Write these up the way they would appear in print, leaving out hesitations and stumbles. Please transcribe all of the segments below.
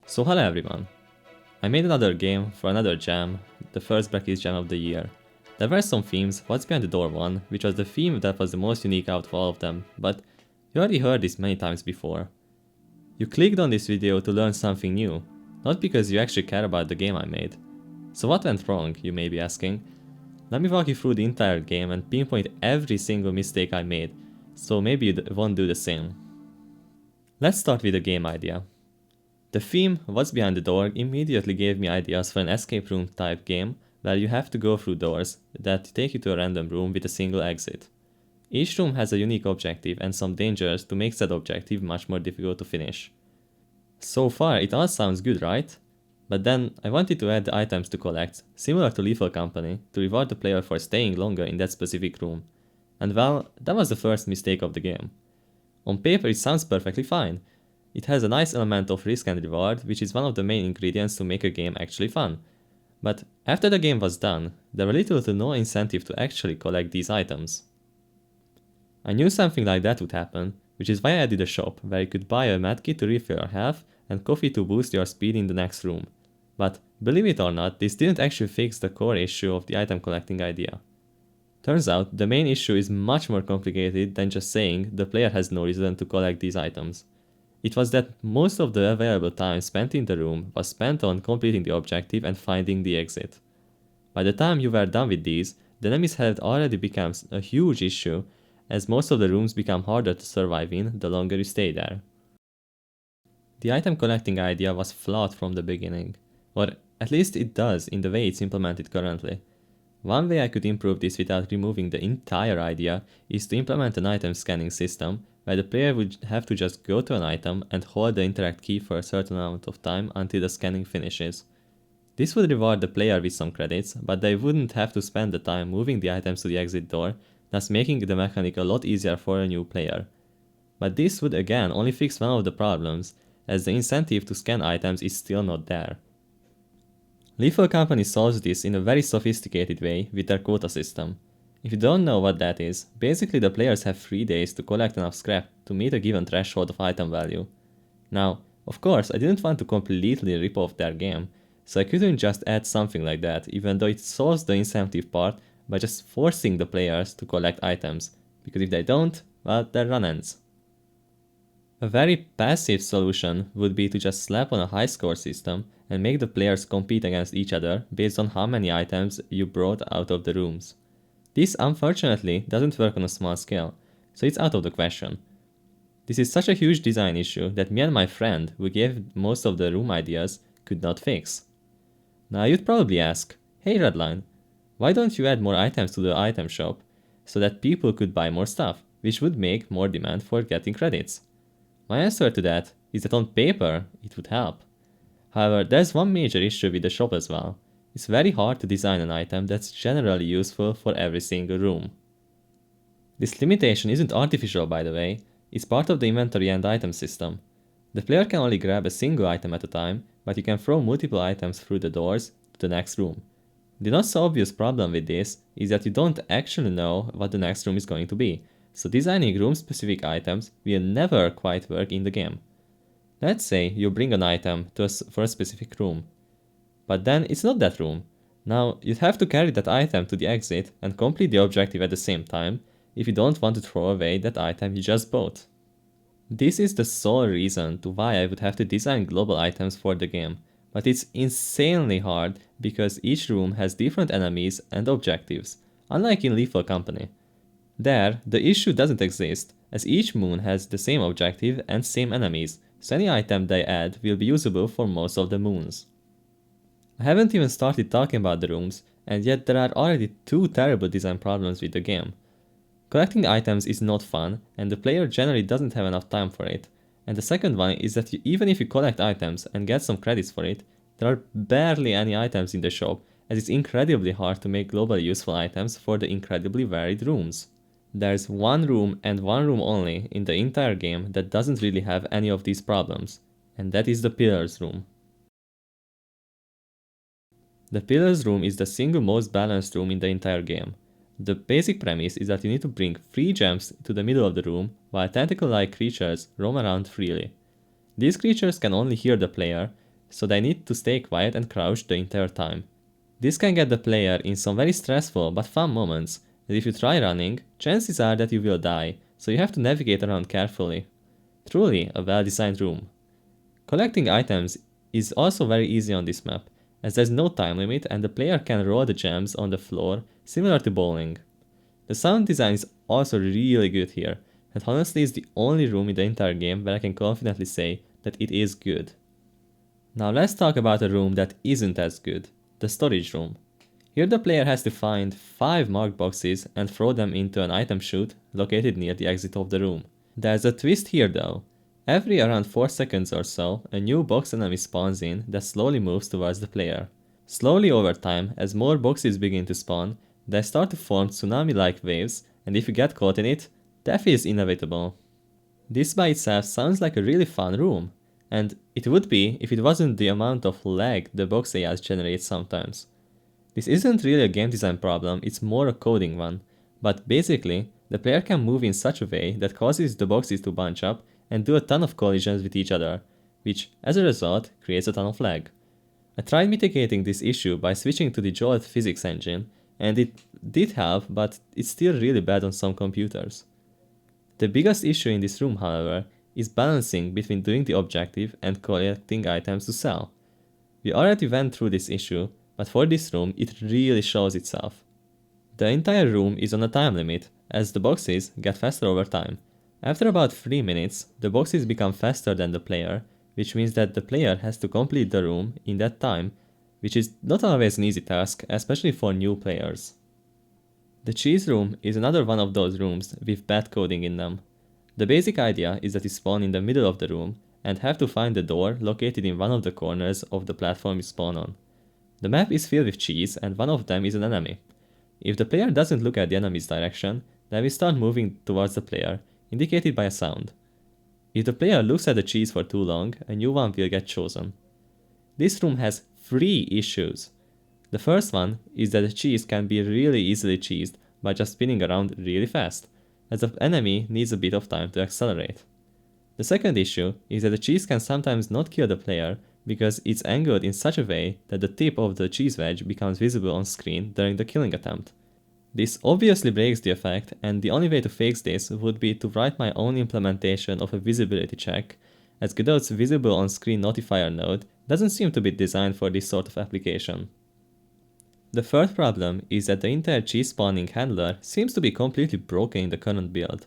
So hello everyone. I made another game for another jam, the first Brackeys Jam of the year. There were some themes, What's Behind the Door one, which was the theme that was the most unique out of all of them, but you already heard this many times before. You clicked on this video to learn something new, not because you actually care about the game I made. So what went wrong, you may be asking? Let me walk you through the entire game and pinpoint every single mistake I made, so maybe you won't do the same. Let's start with the game idea. The theme, What's Behind the Door, immediately gave me ideas for an escape room type game where you have to go through doors that take you to a random room with a single exit. Each room has a unique objective and some dangers to make said objective much more difficult to finish. So far it all sounds good, right? But then I wanted to add the items to collect, similar to Lethal Company, to reward the player for staying longer in that specific room. And well, that was the first mistake of the game. On paper it sounds perfectly fine. It has a nice element of risk and reward, which is one of the main ingredients to make a game actually fun. But after the game was done, there were little to no incentive to actually collect these items. I knew something like that would happen, which is why I added a shop where you could buy a medkit to refill your health and coffee to boost your speed in the next room. But believe it or not, this didn't actually fix the core issue of the item collecting idea. Turns out, the main issue is much more complicated than just saying the player has no reason to collect these items. It was that most of the available time spent in the room was spent on completing the objective and finding the exit. By the time you were done with these, the enemies had already become a huge issue, as most of the rooms become harder to survive in the longer you stay there. The item collecting idea was flawed from the beginning, or at least it does in the way it's implemented currently. One way I could improve this without removing the entire idea is to implement an item scanning system where the player would have to just go to an item and hold the interact key for a certain amount of time until the scanning finishes. This would reward the player with some credits, but they wouldn't have to spend the time moving the items to the exit door, thus making the mechanic a lot easier for a new player. But this would again only fix one of the problems, as the incentive to scan items is still not there. Lethal Company solves this in a very sophisticated way with their quota system. If you don't know what that is, basically the players have 3 days to collect enough scrap to meet a given threshold of item value. Now, of course, I didn't want to completely rip off their game, so I couldn't just add something like that, even though it solves the incentive part by just forcing the players to collect items, because if they don't, well, their run ends. A very passive solution would be to just slap on a high score system and make the players compete against each other based on how many items you brought out of the rooms. This unfortunately doesn't work on a small scale, so it's out of the question. This is such a huge design issue that me and my friend, who gave most of the room ideas, could not fix. Now you'd probably ask, hey Redline, why don't you add more items to the item shop so that people could buy more stuff, which would make more demand for getting credits? My answer to that is that on paper, it would help. However, there's one major issue with the shop as well. It's very hard to design an item that's generally useful for every single room. This limitation isn't artificial, by the way, it's part of the inventory and item system. The player can only grab a single item at a time, but you can throw multiple items through the doors to the next room. The not so obvious problem with this is that you don't actually know what the next room is going to be, so designing room-specific items will never quite work in the game. Let's say you bring an item for a specific room, but then it's not that room. Now you'd have to carry that item to the exit and complete the objective at the same time if you don't want to throw away that item you just bought. This is the sole reason to why I would have to design global items for the game, but it's insanely hard because each room has different enemies and objectives, unlike in Lethal Company. There, the issue doesn't exist, as each moon has the same objective and same enemies, so any item they add will be usable for most of the moons. I haven't even started talking about the rooms, and yet there are already 2 terrible design problems with the game. Collecting items is not fun, and the player generally doesn't have enough time for it. And the second one is that even if you collect items and get some credits for it, there are barely any items in the shop, as it's incredibly hard to make globally useful items for the incredibly varied rooms. There's one room and one room only in the entire game that doesn't really have any of these problems, and that is the Pillars room. The Pillars room is the single most balanced room in the entire game. The basic premise is that you need to bring 3 gems to the middle of the room while tentacle-like creatures roam around freely. These creatures can only hear the player, so they need to stay quiet and crouched the entire time. This can get the player in some very stressful but fun moments, and if you try running, chances are that you will die, so you have to navigate around carefully. Truly a well-designed room. Collecting items is also very easy on this map, as there's no time limit and the player can roll the gems on the floor, similar to bowling. The sound design is also really good here, and honestly is the only room in the entire game where I can confidently say that it is good. Now let's talk about a room that isn't as good, the storage room. Here the player has to find 5 marked boxes and throw them into an item chute located near the exit of the room. There's a twist here though. Every around 4 seconds or so, a new box enemy spawns in that slowly moves towards the player. Slowly over time, as more boxes begin to spawn, they start to form tsunami-like waves, and if you get caught in it, death is inevitable. This by itself sounds like a really fun room, and it would be if it wasn't the amount of lag the box AIs generate sometimes. This isn't really a game design problem, it's more a coding one, but basically, the player can move in such a way that causes the boxes to bunch up and do a ton of collisions with each other, which, as a result, creates a ton of lag. I tried mitigating this issue by switching to the Jolt physics engine, and it did help, but it's still really bad on some computers. The biggest issue in this room, however, is balancing between doing the objective and collecting items to sell. We already went through this issue, but for this room it really shows itself. The entire room is on a time limit, as the boxes get faster over time. After about 3 minutes, the boxes become faster than the player, which means that the player has to complete the room in that time, which is not always an easy task, especially for new players. The cheese room is another one of those rooms with bad coding in them. The basic idea is that you spawn in the middle of the room and have to find the door located in one of the corners of the platform you spawn on. The map is filled with cheese and one of them is an enemy. If the player doesn't look at the enemy's direction, then we start moving towards the player, indicated by a sound. If the player looks at the cheese for too long, a new one will get chosen. This room has 3 issues. The first one is that the cheese can be really easily cheesed by just spinning around really fast, as the enemy needs a bit of time to accelerate. The second issue is that the cheese can sometimes not kill the player because it's angled in such a way that the tip of the cheese wedge becomes visible on screen during the killing attempt. This obviously breaks the effect, and the only way to fix this would be to write my own implementation of a visibility check, as Godot's visible on screen notifier node doesn't seem to be designed for this sort of application. The third problem is that the entire cheese spawning handler seems to be completely broken in the current build.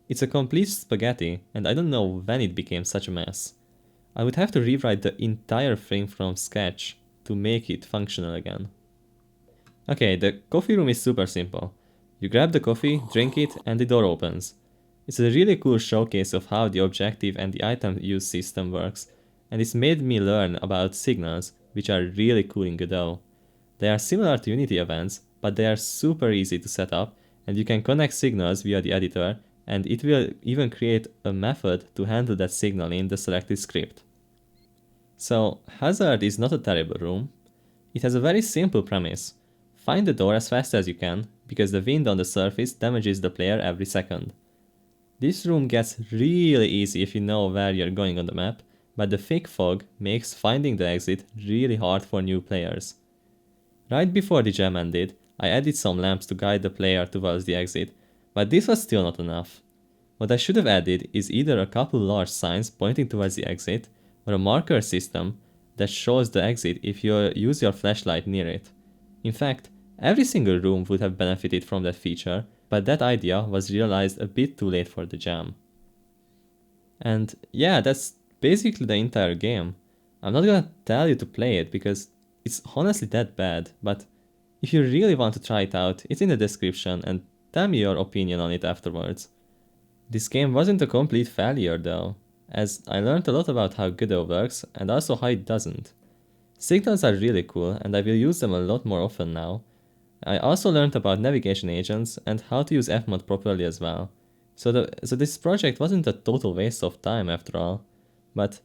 It's a complete spaghetti, and I don't know when it became such a mess. I would have to rewrite the entire thing from scratch to make it functional again. Okay, the coffee room is super simple. You grab the coffee, drink it, and the door opens. It's a really cool showcase of how the objective and the item use system works, and it's made me learn about signals, which are really cool in Godot. They are similar to Unity events, but they are super easy to set up, and you can connect signals via the editor, and it will even create a method to handle that signal in the selected script. So, Hazard is not a terrible room. It has a very simple premise. Find the door as fast as you can, because the wind on the surface damages the player every second. This room gets really easy if you know where you're going on the map, but the thick fog makes finding the exit really hard for new players. Right before the jam ended, I added some lamps to guide the player towards the exit, but this was still not enough. What I should have added is either a couple large signs pointing towards the exit, or a marker system that shows the exit if you use your flashlight near it. In fact, every single room would have benefited from that feature, but that idea was realized a bit too late for the jam. And yeah, that's basically the entire game. I'm not gonna tell you to play it because it's honestly that bad, but if you really want to try it out, it's in the description and tell me your opinion on it afterwards. This game wasn't a complete failure though, as I learned a lot about how Godot works and also how it doesn't. Signals are really cool and I will use them a lot more often now. I also learned about navigation agents and how to use Fmod properly as well. So this project wasn't a total waste of time after all. But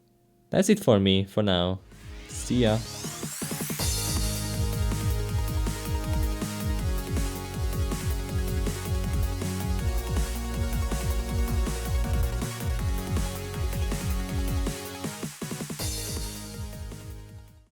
that's it for me for now. See ya!